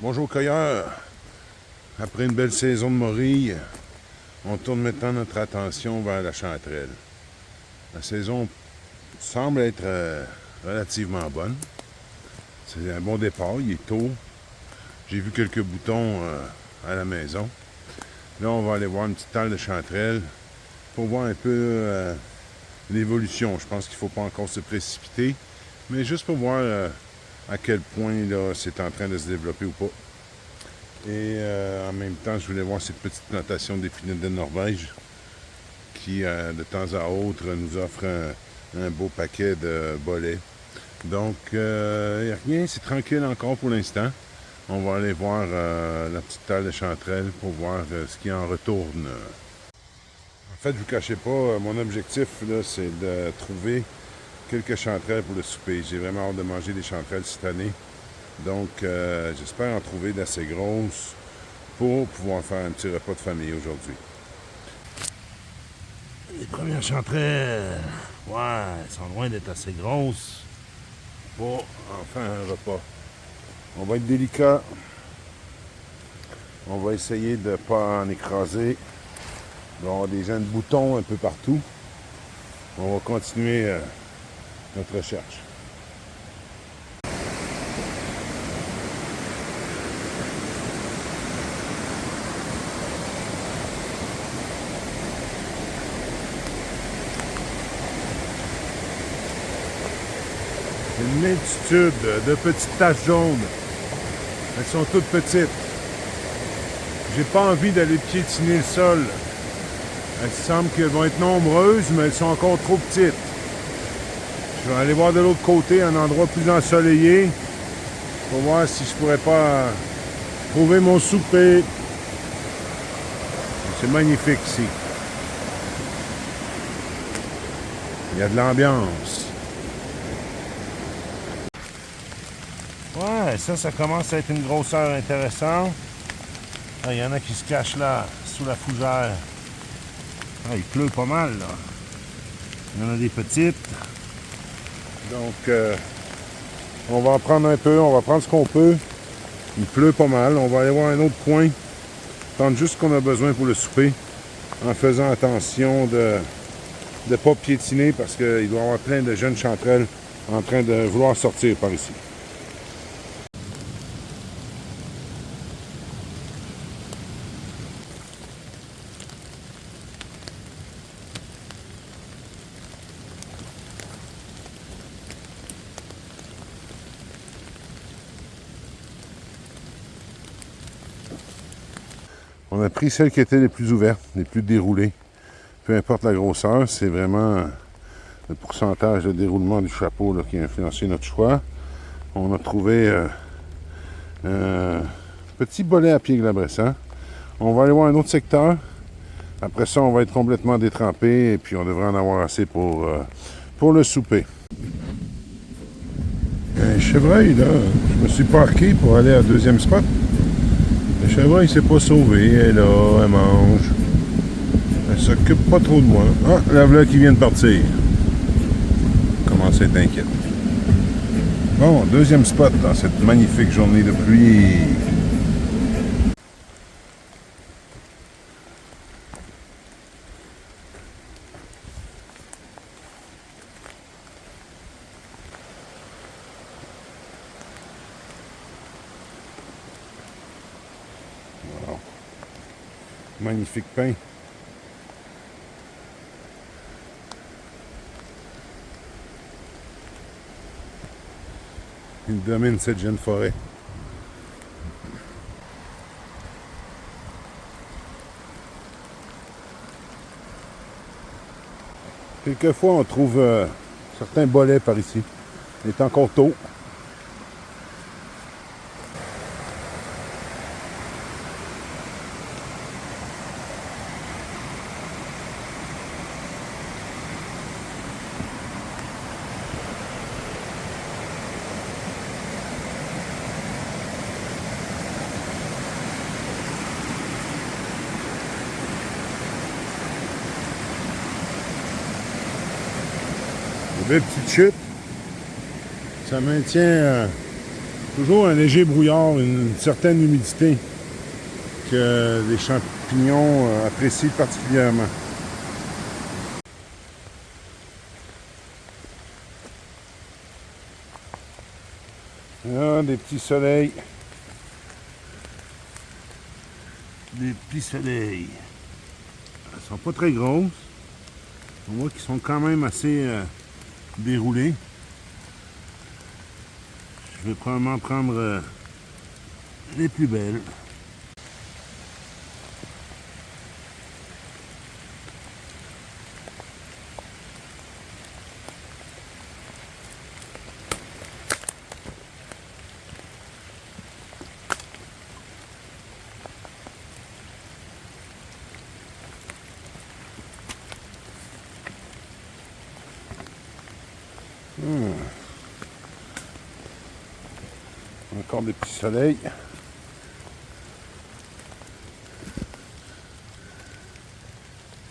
Bonjour cueilleurs. Après une belle saison de morilles, on tourne maintenant notre attention vers la chanterelle. La saison semble être relativement bonne. C'est un bon départ, il est tôt. J'ai vu quelques boutons à la maison. Là, on va aller voir une petite talle de chanterelle pour voir un peu l'évolution. Je pense qu'il ne faut pas encore se précipiter, mais juste pour voir à quel point là, c'est en train de se développer ou pas. Et en même temps, je voulais voir cette petite plantation d'épinette de Norvège qui, de temps à autre, nous offre un beau paquet de bolets. Donc, rien, c'est tranquille encore pour l'instant. On va aller voir la petite talle de chanterelle pour voir ce qui en retourne. En fait, je ne vous cachez pas, mon objectif, là, c'est de trouver quelques chanterelles pour le souper. J'ai vraiment hâte de manger des chanterelles cette année. Donc, j'espère en trouver d'assez grosses pour pouvoir faire un petit repas de famille aujourd'hui. Les premières chanterelles, ouais, elles sont loin d'être assez grosses pour en faire un repas. On va être délicat. On va essayer de ne pas en écraser. Il va y avoir des jeunes boutons un peu partout. On va continuer notre recherche. Une multitude de petites taches jaunes. Elles sont toutes petites. J'ai pas envie d'aller piétiner le sol. Elles semblent qu'elles vont être nombreuses, mais elles sont encore trop petites. Je vais aller voir de l'autre côté, un endroit plus ensoleillé, pour voir si je pourrais pas trouver mon souper. C'est magnifique ici. Il y a de l'ambiance. Ouais, ça commence à être une grosseur intéressante. Il y en a qui se cachent là, sous la fougère. Il pleut pas mal, là. Il y en a des petites. Donc, on va en prendre un peu, on va prendre ce qu'on peut. Il pleut pas mal. On va aller voir un autre coin. Prendre juste ce qu'on a besoin pour le souper. En faisant attention de ne pas piétiner parce qu'il doit y avoir plein de jeunes chanterelles en train de vouloir sortir par ici. On a pris celles qui étaient les plus ouvertes, les plus déroulées. Peu importe la grosseur, c'est vraiment le pourcentage de déroulement du chapeau là, qui a influencé notre choix. On a trouvé un petit bolet à pied glabrissant. On va aller voir un autre secteur. Après ça, on va être complètement détrempé et puis on devrait en avoir assez pour le souper. Un chevreuil, là, je me suis parqué pour aller à deuxième spot. Le chevreuil s'est pas sauvé, elle est là, elle mange. Elle s'occupe pas trop de moi. Ah, la voilà qui vient de partir. Commence à être inquiète. Bon, deuxième spot dans cette magnifique journée de pluie. Wow. Magnifique pain. Il domine cette jeune forêt. Quelquefois, on trouve certains bolets par ici. Il est encore tôt. Une belle petite chute. Ça maintient Toujours un léger brouillard, une certaine humidité que les champignons apprécient particulièrement. Ah, des petits soleils. Des petits soleils. Elles sont pas très grosses. On voit qu'ils sont quand même assez déroulés. Je vais probablement prendre les plus belles. Encore des petits soleils.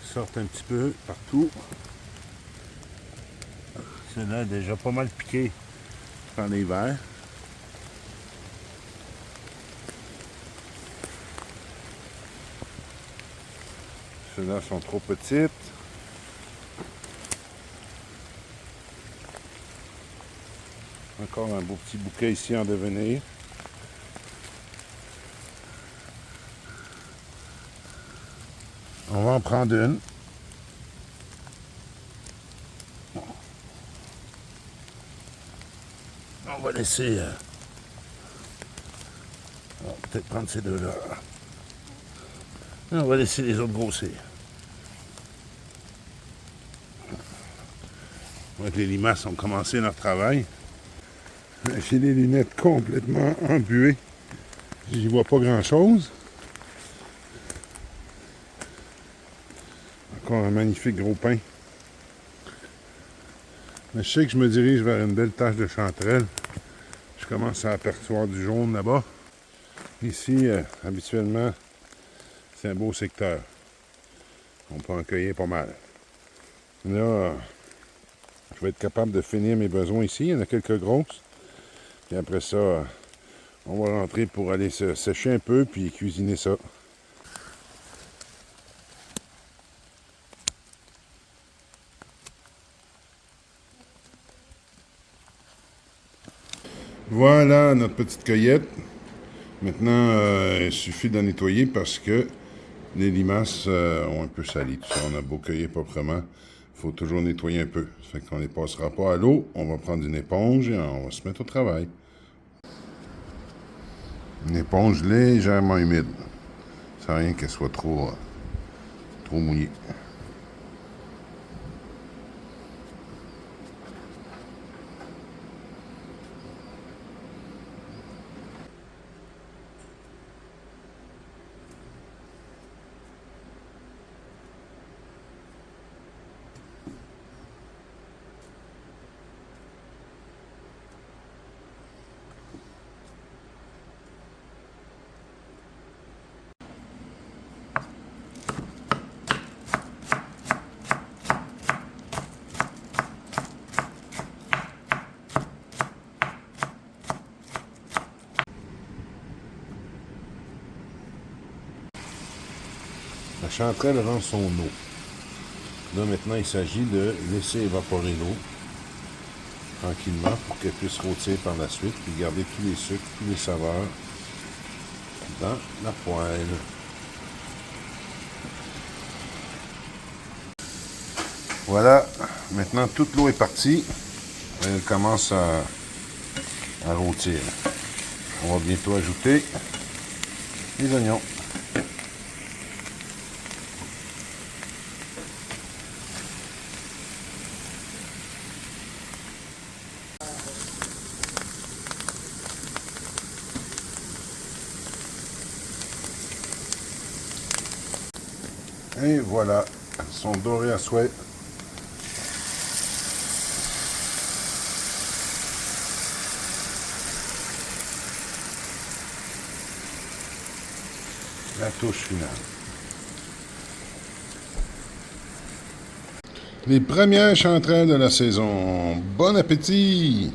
Ils sortent un petit peu partout. Celle-là est déjà pas mal piqué par les vers. Celles-là sont trop petites. Encore un beau petit bouquet ici en devenir. On va en prendre une. On va laisser... on va peut-être prendre ces deux-là. On va laisser les autres grossir. Donc les limaces ont commencé leur travail. J'ai les lunettes complètement embuées. J'y vois pas grand-chose. Encore un magnifique gros pin. Mais je sais que je me dirige vers une belle tache de chanterelle. Je commence à apercevoir du jaune là-bas. Ici, habituellement, c'est un beau secteur. On peut en cueillir pas mal. Là, je vais être capable de finir mes besoins ici. Il y en a quelques grosses. Puis après ça, on va rentrer pour aller se sécher un peu puis cuisiner ça. Voilà notre petite cueillette. Maintenant, il suffit de la nettoyer parce que les limaces ont un peu sali. Tout ça, on a beau cueillir proprement, il faut toujours nettoyer un peu. Ça fait qu'on ne les passera pas à l'eau. On va prendre une éponge et on va se mettre au travail. Une éponge légèrement humide. Sans rien qu'elle soit trop mouillée. La chanterelle rend son eau. Là, maintenant, il s'agit de laisser évaporer l'eau tranquillement pour qu'elle puisse rôtir par la suite puis garder tous les sucres, tous les saveurs dans la poêle. Voilà, maintenant toute l'eau est partie. Elle commence à rôtir. On va bientôt ajouter les oignons. Et voilà, elles sont dorées à souhait. La touche finale. Les premières chanterelles de la saison. Bon appétit!